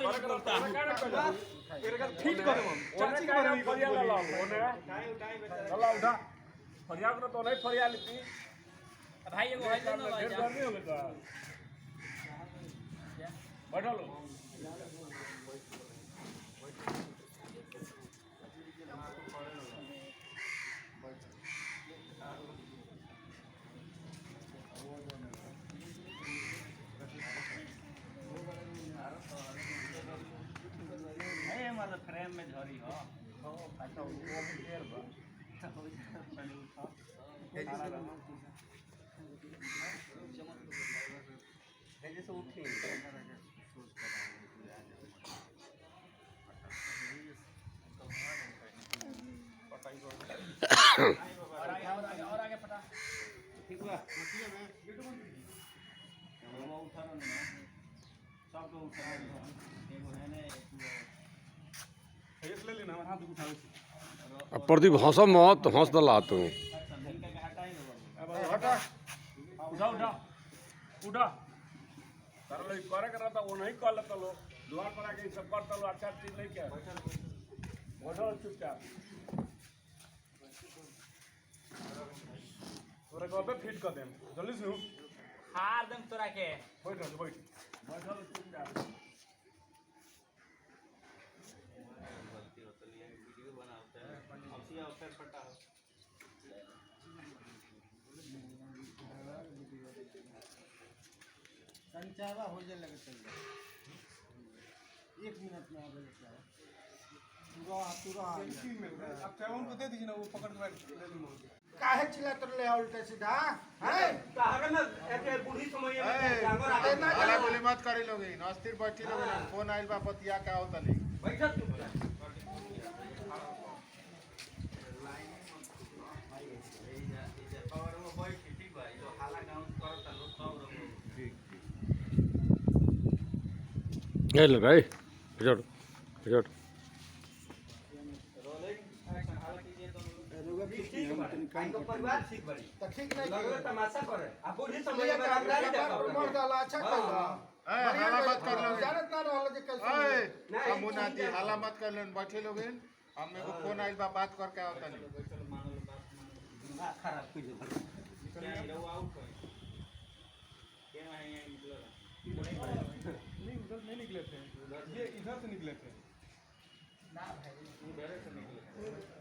बोलता ठीक कर हम चाची के बारे में फरिया ला ओने चला उठा फरिया को तो नहीं फरिया लेती भाई एगो है ना भाई ढेर गर्मी हो गया बैठो लो मतलब फ्रेम में झरी हो अच्छा वो देर बा जैसे उठी और आगे पटा ठीक हुआ वो उठा ना सब तो उठा एगो है ने ले लेना हाथ उठाओ प्रदीप हंस मत हंस दला तू हटा उठा उठा उठा कर लो करे कर रहा था वो नहीं कर लेता लो द्वार पर आके सब करता लो अच्छा चीज नहीं क्या बैठो चुपचाप तोरे को पे फिट कर देम जल्दी से हार दम तोरा के बैठो बैठो चुपचाप संचावा हो जाए लगे चल 1 मिनट में आ गए पूरा अब चावल को दे दीजिए ना वो पकड़ के ले लूंगा काहे चिल्लात रहे उल्टा सीधा हैं कहां ना एते बूढ़ी समय में डांगर आगे ना गाला गोली मत करी लोगे अस्थिर बैठी लोगे फोन आइल बा पतिया का होतली बैठा तू और वो बैठ ठीक भाई जो हाला गांव करता लो सब ये लो भाई रिजॉर्ट रिजॉर्ट परिवार ठीक बड़ी तो ठीक नहीं लगो तमाशा करे अब बूढ़ी समय में रामदारी देखो मर जाला अच्छा कर हाला मत कर लोगे जानत ना रहल जे कैसे समुना दी हाला मत कर लेन बैठे लोगे हमें को फोन आइल बा बात करके होतली खराब कुछ क्या रहो आउट क्या है ये नहीं उधर नहीं निकले थे ये इधर से निकले थे ना भाई इधर से निकले